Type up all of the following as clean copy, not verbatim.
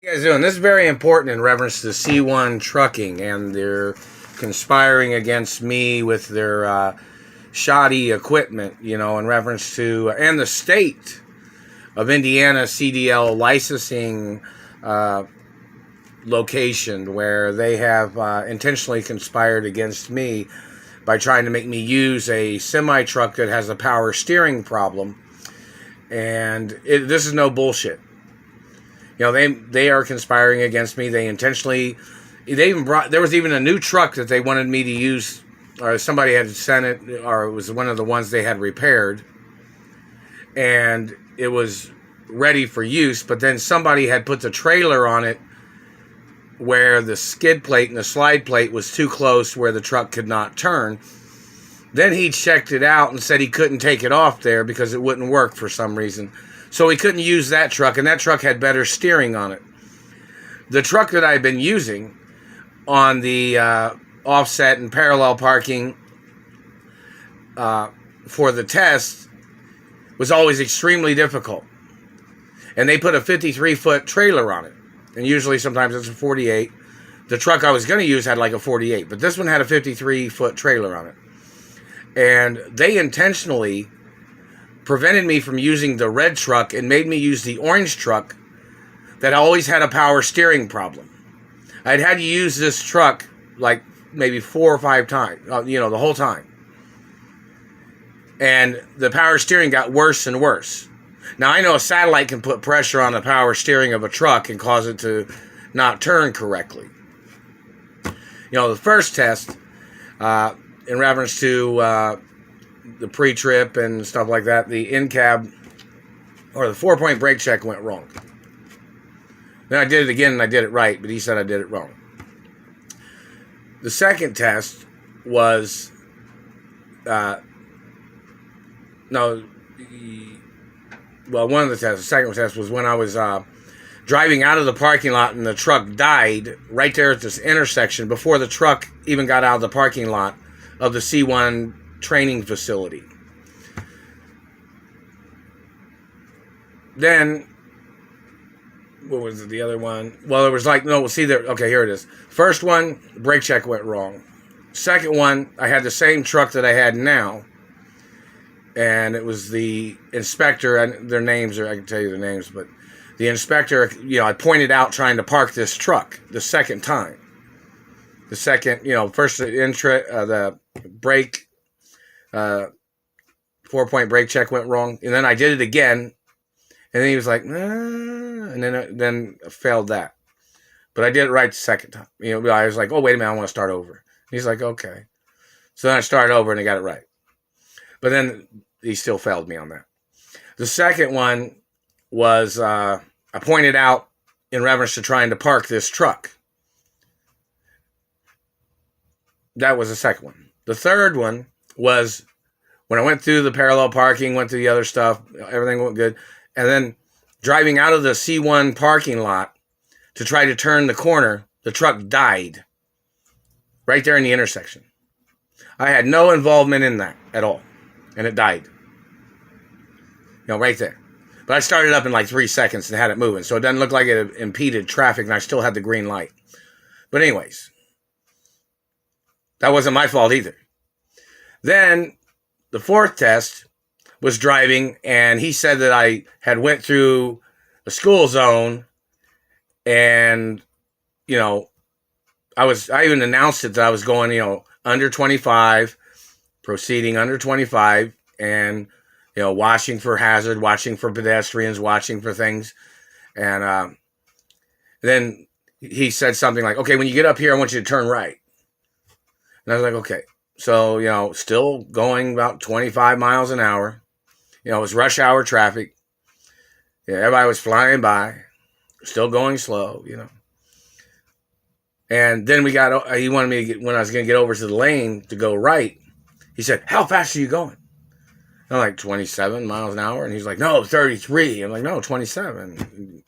You guys doing? This is very important in reference to C1 trucking, and they're conspiring against me with their shoddy equipment, in reference to, and the state of Indiana CDL licensing location, where they have intentionally conspired against me by trying to make me use a semi-truck that has a power steering problem. And this is no bullshit. They are conspiring against me. They intentionally, there was even a new truck that they wanted me to use, or somebody had sent it, or it was one of the ones they had repaired, and it was ready for use, but then somebody had put the trailer on it where the skid plate and the slide plate was too close where the truck could not turn. Then he checked it out and said he couldn't take it off there because it wouldn't work for some reason. So he couldn't use that truck, and that truck had better steering on it. The truck that I've been using on the offset and parallel parking for the test was always extremely difficult. And they put a 53-foot trailer on it. And usually sometimes it's a 48. The truck I was going to use had like a 48, but this one had a 53-foot trailer on it. And they intentionally prevented me from using the red truck and made me use the orange truck that always had a power steering problem. I'd had to use this truck like maybe 4 or 5 times, the whole time. And the power steering got worse and worse. Now, I know a satellite can put pressure on the power steering of a truck and cause it to not turn correctly. The first test, in reference to the pre-trip and stuff like that, the in-cab or the 4-point brake check went wrong. Then I did it again and I did it right, but he said I did it wrong. The second test was, one of the tests, the second test was when I was driving out of the parking lot and the truck died right there at this intersection before the truck even got out of the parking lot of the C1 training facility. Then, what was it, the other one? Well, it was like, no, see there, okay, here it is. First one, brake check went wrong. Second one, I had the same truck that I had now, and it was the inspector, and their names are, I can tell you the names, but the inspector, I pointed out trying to park this truck the second time. The second, first the brake, 4-point brake check went wrong, and then I did it again, and then he was like, and then I failed that. But I did it right the second time. I was like, oh, wait a minute, I want to start over. And he's like, okay. So then I started over, and I got it right. But then he still failed me on that. The second one was, I pointed out in reference to trying to park this truck. That was the second one. The third one was when I went through the parallel parking, went through the other stuff, everything went good. And then driving out of the C1 parking lot to try to turn the corner, the truck died right there in the intersection. I had no involvement in that at all. And it died. Right there. But I started up in like 3 seconds and had it moving. So it doesn't look like it impeded traffic, and I still had the green light. But anyways, that wasn't my fault either. Then the fourth test was driving, and he said that I had went through a school zone, and I even announced it that I was going under 25, proceeding under 25, and watching for hazard, watching for pedestrians, watching for things. And then he said something like, okay, when you get up here, I want you to turn right. And I was like, okay. So, still going about 25 miles an hour. It was rush hour traffic. Everybody was flying by. Still going slow, And then he wanted me to get, when I was going to get over to the lane to go right, he said, how fast are you going? I'm like, 27 miles an hour. And he's like, no, 33. I'm like, no, 27.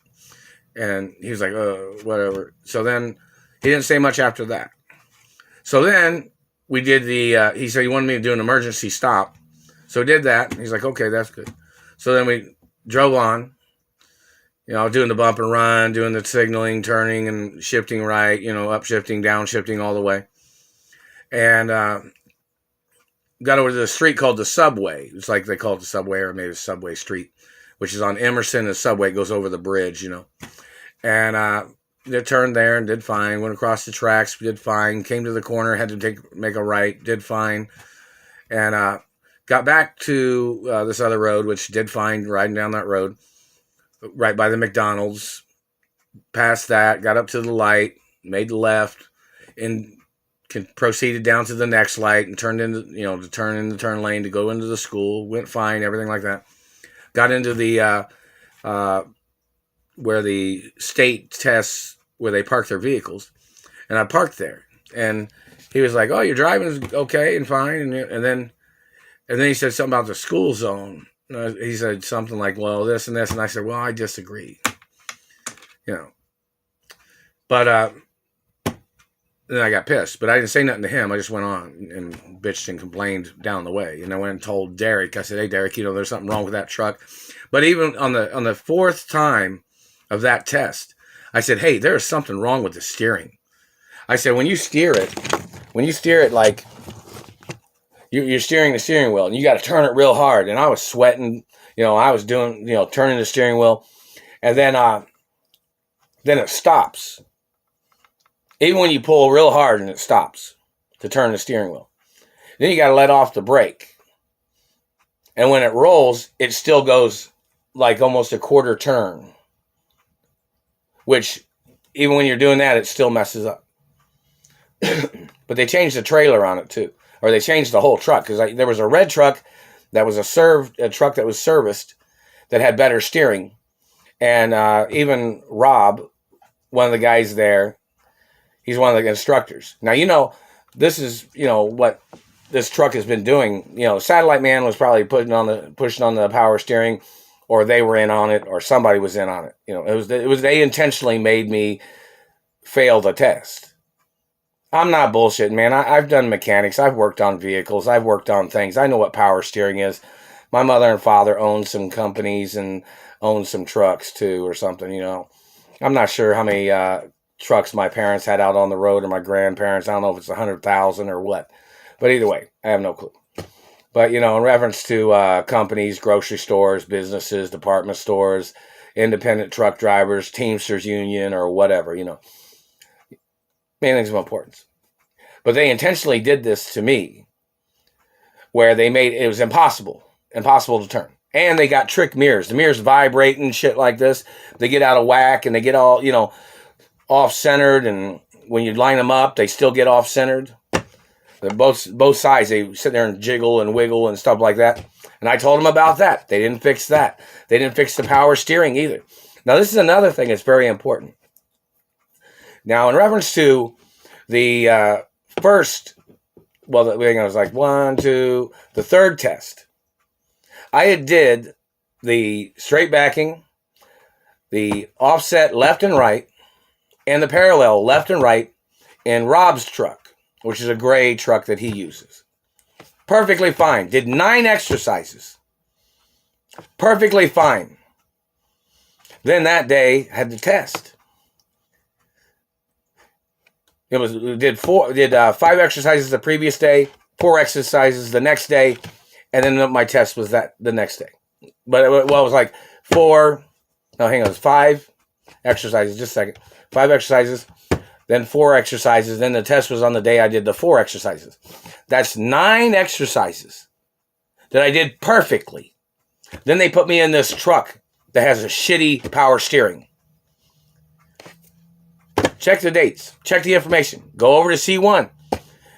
And he was like, whatever. So then he didn't say much after that. So then we did he said he wanted me to do an emergency stop. So we did that. He's like, okay, that's good. So then we drove on, doing the bump and run, doing the signaling, turning and shifting right, upshifting, downshifting all the way. And got over to the street called the Subway. It's like they call it the Subway, or maybe Subway Street, which is on Emerson. The Subway goes over the bridge, And they turned there and did fine. Went across the tracks, did fine. Came to the corner, had to make a right, did fine. And got back to this other road, which did fine, riding down that road, right by the McDonald's. Past that, got up to the light, made the left, and proceeded down to the next light and turned into, to turn in the turn lane to go into the school. Went fine, everything like that. Got into the where the state tests where they park their vehicles, and I parked there. And he was like, "Oh, your driving is okay and fine." And then he said something about the school zone. He said something like, "Well, this and this," and I said, "Well, I disagree." But then I got pissed, but I didn't say nothing to him. I just went on and bitched and complained down the way. And I went and told Derek. I said, "Hey, Derek, there's something wrong with that truck." But even on the fourth time of that test, I said, "Hey, there's something wrong with the steering." I said, when you steer it like you're steering the steering wheel, and you got to turn it real hard. And I was sweating. I was doing, turning the steering wheel, and then it stops. Even when you pull real hard and it stops to turn the steering wheel. Then you got to let off the brake. And when it rolls, it still goes like almost a quarter turn. Which, even when you're doing that, it still messes up. But they changed the trailer on it too. Or they changed the whole truck. Because there was a red truck that was a truck that was serviced that had better steering. And even Rob, one of the guys there, he's one of the instructors. Now, this is, what this truck has been doing. Satellite Man was probably pushing on the power steering, or they were in on it, or somebody was in on it. It was they intentionally made me fail the test. I'm not bullshitting, man. I've done mechanics. I've worked on vehicles. I've worked on things. I know what power steering is. My mother and father owned some companies and owned some trucks too, or something. I'm not sure how many trucks my parents had out on the road, or my grandparents. I don't know if it's 100,000 or what, but either way, I have no clue. But in reference to companies, grocery stores, businesses, department stores, independent truck drivers, Teamsters Union, or whatever, things of importance. But they intentionally did this to me, where they made it was impossible to turn. And they got trick mirrors. The mirrors vibrate and shit like this. They get out of whack, and they get all off-centered, and when you line them up, they still get off-centered. They're both sides. They sit there and jiggle and wiggle and stuff like that. And I told them about that. They didn't fix that. They didn't fix the power steering either. Now, this is another thing that's very important. Now, in reference to the first, well, I was like 1, 2, the third test, I had did the straight backing, the offset left and right, and the parallel left and right in Rob's truck, which is a gray truck that he uses. Perfectly fine. Did 9 exercises. Perfectly fine. Then that day had the test. Did 5 exercises the previous day, 4 exercises the next day, and then my test was the next day. But it was like 4. No, hang on, it was 5 exercises. Just a second. 5 exercises, then 4 exercises. Then the test was on the day I did the 4 exercises. That's 9 exercises that I did perfectly. Then they put me in this truck that has a shitty power steering. Check the dates. Check the information. Go over to C1.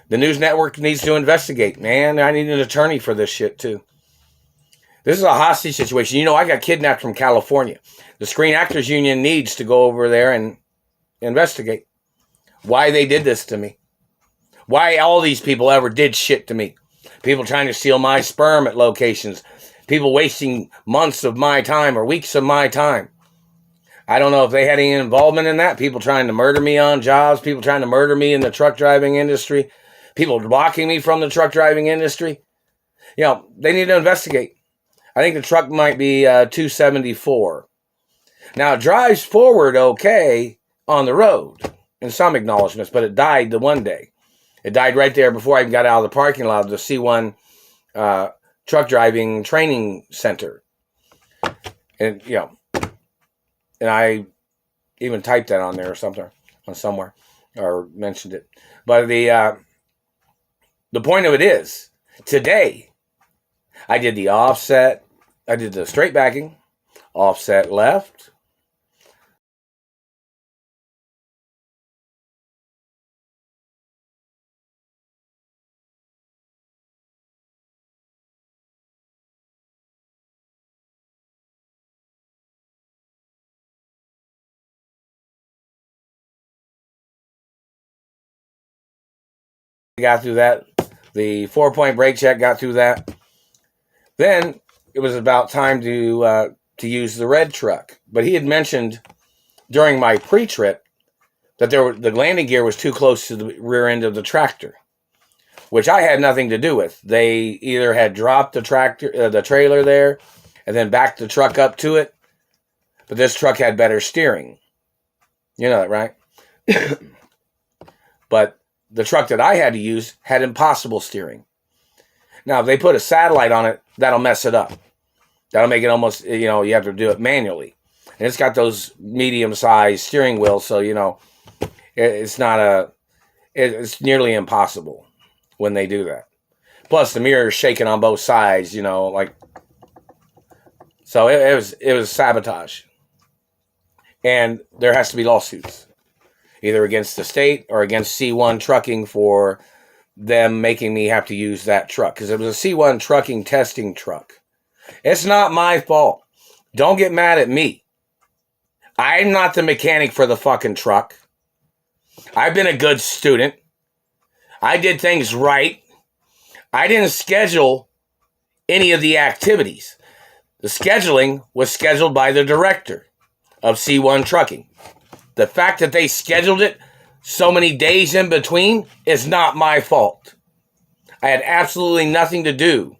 The news network needs to investigate. Man, I need an attorney for this shit too. This is a hostage situation. I got kidnapped from California. The Screen Actors Union needs to go over there and investigate why they did this to me. Why all these people ever did shit to me. People trying to steal my sperm at locations. People wasting months of my time or weeks of my time. I don't know if they had any involvement in that. People trying to murder me on jobs. People trying to murder me in the truck driving industry. People blocking me from the truck driving industry. They need to investigate. I think the truck might be 274. Now, it drives forward okay on the road in some acknowledgments, but it died the one day. It died right there before I even got out of the parking lot of the C1 truck driving training center. And, and I even typed that on there or something, on somewhere, or mentioned it. But the point of it is, today, I did the offset, I did the straight backing, offset left, got through that. The 4-point brake check, got through that. Then it was about time to use the red truck. But he had mentioned during my pre-trip that the landing gear was too close to the rear end of the tractor, which I had nothing to do with. They either had dropped the trailer there, and then backed the truck up to it. But this truck had better steering. You know that, right? But the truck that I had to use had impossible steering. Now, if they put a satellite on it, that'll mess it up. That'll make it almost, you have to do it manually. And it's got those medium-sized steering wheels, so, it's nearly impossible when they do that. Plus, the mirror is shaking on both sides, so it was sabotage. And there has to be lawsuits, either against the state or against C1 Trucking for them making me have to use that truck, because it was a C1 Trucking testing truck. It's not my fault. Don't get mad at me. I'm not the mechanic for the fucking truck. I've been a good student. I did things right. I didn't schedule any of the activities. The scheduling was scheduled by the director of C1 Trucking. The fact that they scheduled it so many days in between is not my fault. I had absolutely nothing to do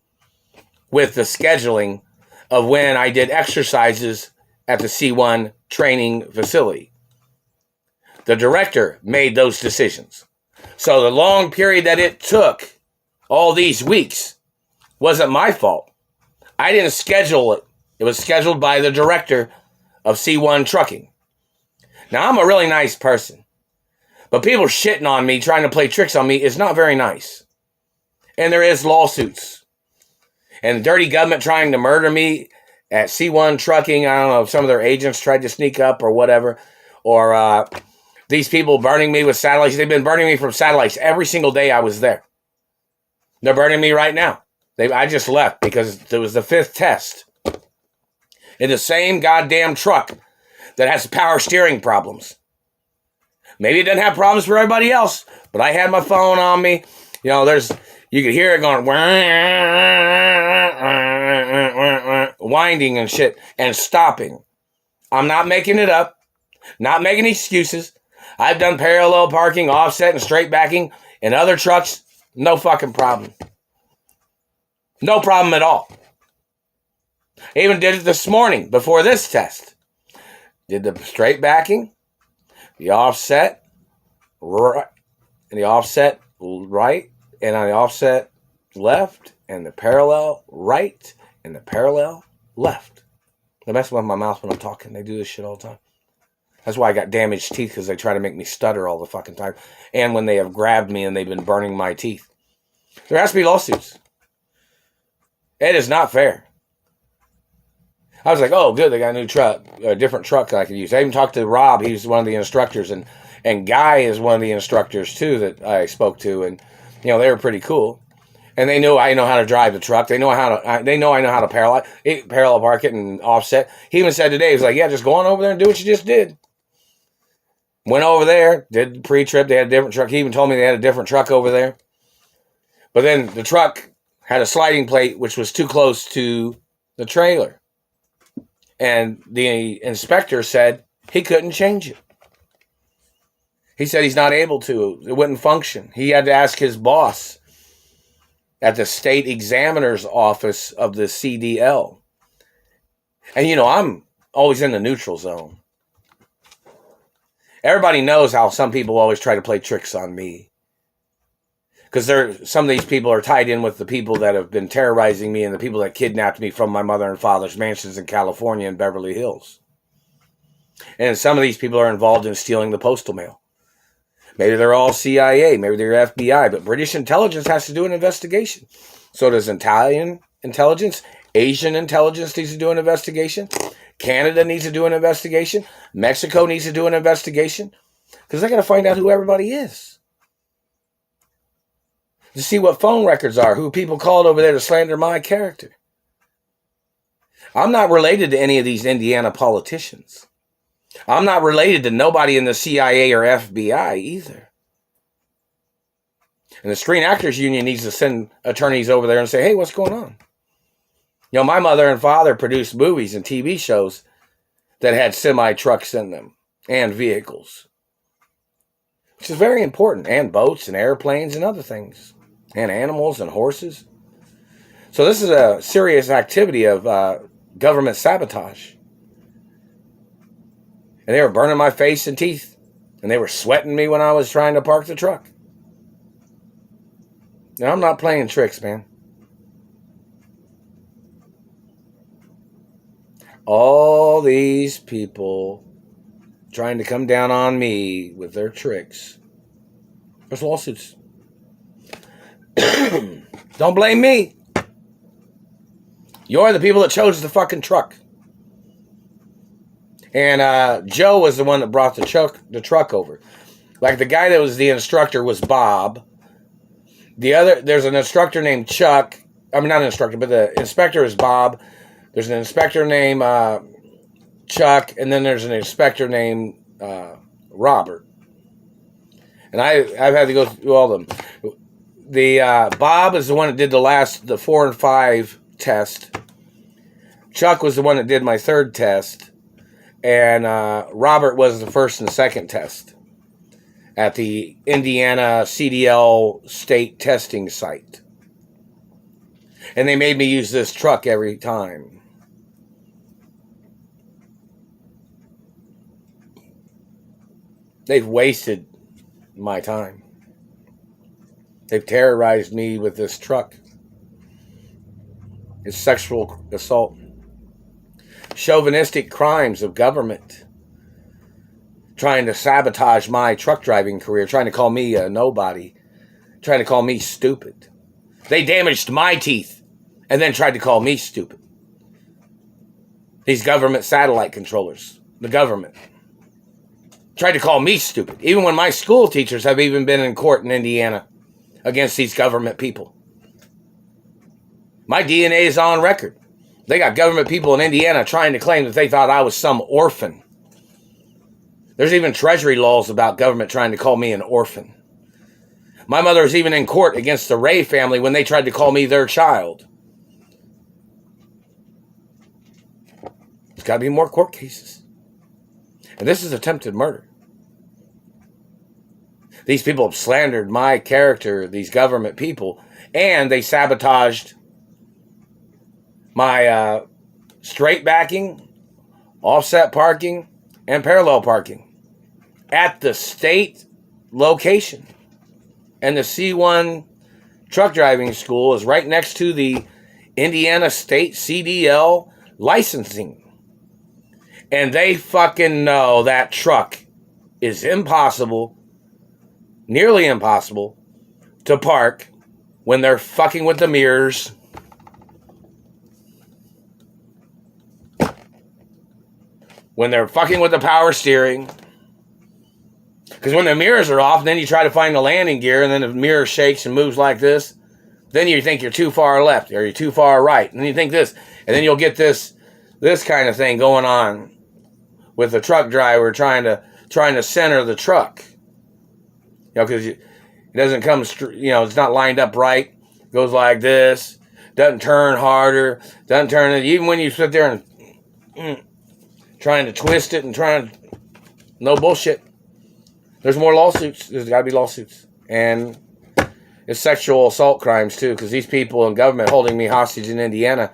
with the scheduling of when I did exercises at the C1 training facility. The director made those decisions. So the long period that it took, all these weeks, wasn't my fault. I didn't schedule it. It was scheduled by the director of C1 Trucking. Now, I'm a really nice person, but people shitting on me, trying to play tricks on me, is not very nice. And there is lawsuits. And the dirty government trying to murder me at C1 Trucking. I don't know if some of their agents tried to sneak up or whatever. Or these people burning me with satellites. They've been burning me from satellites every single day I was there. They're burning me right now. I just left because it was the 5th test. In the same goddamn truck that has power steering problems. Maybe it doesn't have problems for everybody else, but I had my phone on me. You could hear it going, winding and shit, and stopping. I'm not making it up, not making excuses. I've done parallel parking, offset, and straight backing in other trucks. No fucking problem. No problem at all. I even did it this morning before this test. Did the straight backing, the offset right, and the offset right, and on the offset left, and the parallel right, and the parallel left. They mess with my mouth when I'm talking. They do this shit all the time. That's why I got damaged teeth, because they try to make me stutter all the fucking time. And when they have grabbed me and they've been burning my teeth. There has to be lawsuits. It is not fair. I was like, oh, good, they got a new truck, a different truck that I could use. I even talked to Rob. He's one of the instructors, and Guy is one of the instructors, too, that I spoke to. And, they were pretty cool. And they know I know how to drive the truck. They know I know how to parallel park it and offset. He even said today, he was like, yeah, just go on over there and do what you just did. Went over there, did the pre-trip. They had a different truck. He even told me they had a different truck over there. But then the truck had a sliding plate, which was too close to the trailer. And the inspector said he couldn't change it. He said he's not able to. It wouldn't function. He had to ask his boss at the state examiner's office of the CDL. And, I'm always in the neutral zone. Everybody knows how some people always try to play tricks on me. Because some of these people are tied in with the people that have been terrorizing me and the people that kidnapped me from my mother and father's mansions in California and Beverly Hills. And some of these people are involved in stealing the postal mail. Maybe they're all CIA, maybe they're FBI, but British intelligence has to do an investigation. So does Italian intelligence, Asian intelligence needs to do an investigation. Canada needs to do an investigation. Mexico needs to do an investigation. Because they got to find out who everybody is. To see what phone records are, who people called over there to slander my character. I'm not related to any of these Indiana politicians. I'm not related to nobody in the CIA or FBI either. And the Screen Actors Union needs to send attorneys over there and say, hey, what's going on? You know, my mother and father produced movies and TV shows that had semi-trucks in them and vehicles. Which is very important. And boats and airplanes and other things. And animals and horses. So this is a serious activity of government sabotage. And they were burning my face and teeth. And they were sweating me when I was trying to park the truck. Now, I'm not playing tricks, man. All these people trying to come down on me with their tricks. There's lawsuits. Don't blame me. You're the people that chose the fucking truck. And Joe was the one that brought the truck over. Like the guy that was the instructor was Bob. There's an instructor named Chuck. I mean, not an instructor, but the inspector is Bob. There's an inspector named Chuck, and then there's an inspector named Robert. And I've had to go through all of them. The Bob is the one that did the 4 and 5 test. Chuck was the one that did my 3rd test. And Robert was the 1st and 2nd test at the Indiana CDL state testing site. And they made me use this truck every time. They've wasted my time. They've terrorized me with this truck. It's sexual assault. Chauvinistic crimes of government. Trying to sabotage my truck driving career. Trying to call me a nobody. Trying to call me stupid. They damaged my teeth. And then tried to call me stupid. These government satellite controllers. The government. Tried to call me stupid. Even when my school teachers have even been in court in Indiana. Against these government people. My DNA is on record. They got government people in Indiana trying to claim that they thought I was some orphan. There's even treasury laws about government trying to call me an orphan. My mother was even in court against the Ray family when they tried to call me their child. There's got to be more court cases. And this is attempted murder. These people have slandered my character, these government people, and they sabotaged my straight backing, offset parking, and parallel parking at the state location. And the C1 truck driving school is right next to the Indiana State CDL licensing. And they fucking know that truck is impossible, nearly impossible, to park when they're fucking with the mirrors. When they're fucking with the power steering. Because when the mirrors are off, then you try to find the landing gear, and then the mirror shakes and moves like this. Then you think you're too far left, or you're too far right. And then you think this. And then you'll get this kind of thing going on with the truck driver trying to center the truck. You know, because it doesn't come, it's not lined up right. It goes like this. Doesn't turn harder. Doesn't turn, even when you sit there and trying to twist it and no bullshit. There's more lawsuits. There's got to be lawsuits. And it's sexual assault crimes too, because these people in government holding me hostage in Indiana,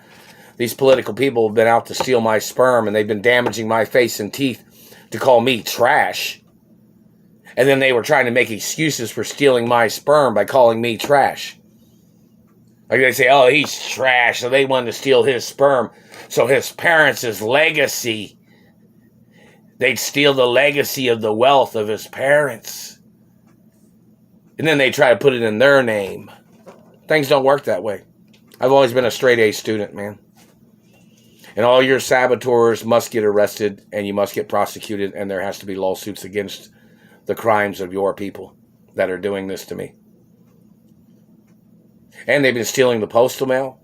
these political people have been out to steal my sperm, and they've been damaging my face and teeth to call me trash. And then they were trying to make excuses for stealing my sperm by calling me trash. Like they say, oh, he's trash, so they wanted to steal his sperm. So his parents' legacy, they'd steal the legacy of the wealth of his parents. And then they try to put it in their name. Things don't work that way. I've always been a straight A student, man. And all your saboteurs must get arrested, and you must get prosecuted, and there has to be lawsuits against the crimes of your people that are doing this to me. And they've been stealing the postal mail.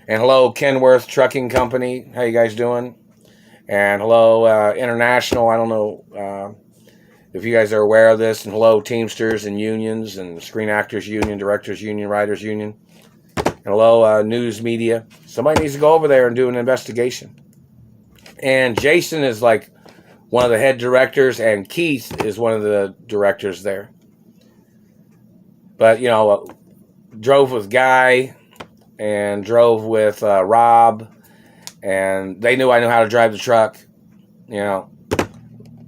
And hello, Kenworth Trucking Company. How you guys doing? And hello, International. I don't know if you guys are aware of this. And hello, Teamsters and unions and Screen Actors Union, Directors Union, Writers Union. And hello, news media. Somebody needs to go over there and do an investigation. And Jason is like one of the head directors, and Keith is one of the directors there. But, you know, drove with Guy and drove with Rob, and they knew I knew how to drive the truck. You know,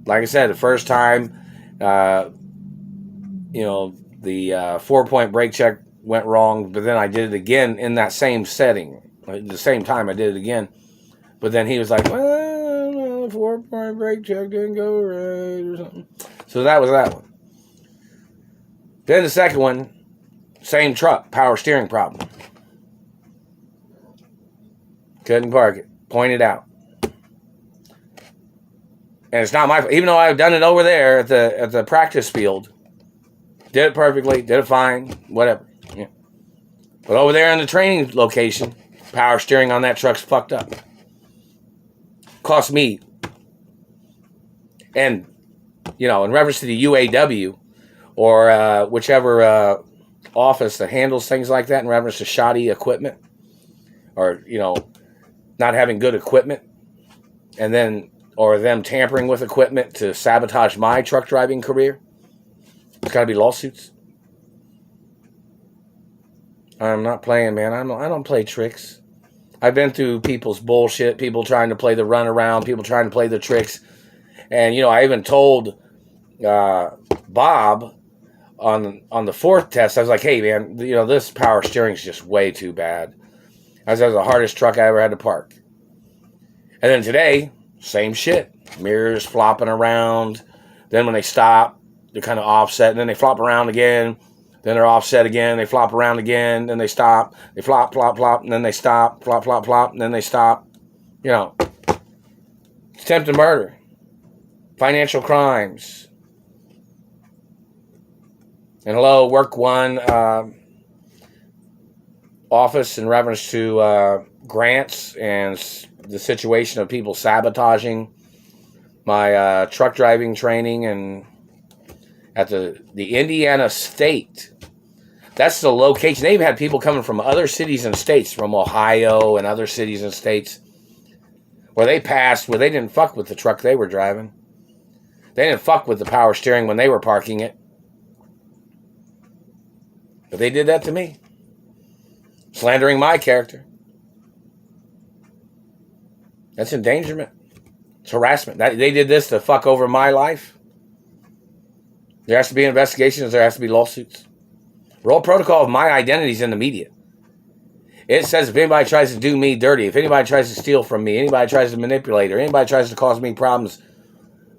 like I said, the first time, you know, the 4-point brake check went wrong, but then I did it again in that same setting. At the same time, I did it again. But then he was like, well, the 4-point brake check didn't go right or something. So that was that one. Then the second one, same truck, power steering problem. Couldn't park it. Pointed out. And it's not my fault. Even though I've done it over there at the practice field. Did it perfectly. Did it fine. Whatever. Yeah. But over there in the training location, power steering on that truck's fucked up. Cost me. And, you know, in reference to the UAW, or whichever office that handles things like that in reference to shoddy equipment, or, you know, not having good equipment, and then, or them tampering with equipment to sabotage my truck driving career, it's got to be lawsuits. I'm not playing, man. I don't play tricks. I've been through people's bullshit, people trying to play the runaround, people trying to play the tricks. And, you know, I even told Bob on the fourth test, I was like, hey, man, you know, this power steering is just way too bad. I said, that was the hardest truck I ever had to park. And then today, same shit. Mirrors flopping around. Then when they stop, they're kind of offset. And then they flop around again. Then they're offset again. They flop around again. Then they stop. They flop, flop, flop. And then they stop. Flop, flop, flop. And then they stop. You know. Attempted murder. Financial crimes. And hello, work one office in reference to grants and the situation of people sabotaging my truck driving training, and at the Indiana State. That's the location. They even had people coming from other cities and states, from Ohio and other cities and states, where they passed, where they didn't fuck with the truck they were driving. They didn't fuck with the power steering when they were parking it. But they did that to me. Slandering my character. That's endangerment. It's harassment. They did this to fuck over my life. There has to be investigations. There has to be lawsuits. Role protocol of my identities in the media. It says if anybody tries to do me dirty, if anybody tries to steal from me, anybody tries to manipulate, or anybody tries to cause me problems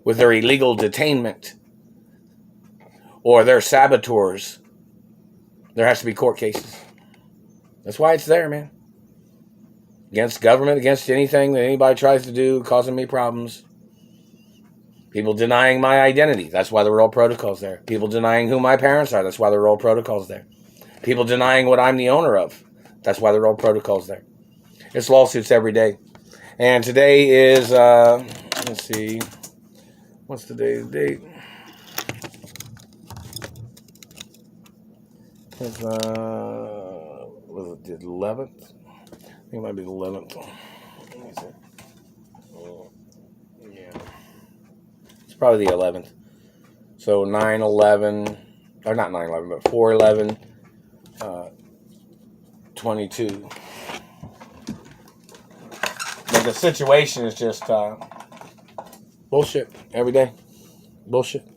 with their illegal detainment or their saboteurs, there has to be court cases. That's why it's there, man. Against government, against anything that anybody tries to do, causing me problems. People denying my identity. That's why the role protocol's there. People denying who my parents are. That's why the role protocol's there. People denying what I'm the owner of. That's why the role protocol's there. It's lawsuits every day. And today is, let's see, what's today's date? It's, was it the 11th? I think it might be the 11th. Let me see. Yeah. It's probably the 11th. So 9/11, or not 9/11, but 4/11, 22. the situation is just bullshit every day. Bullshit.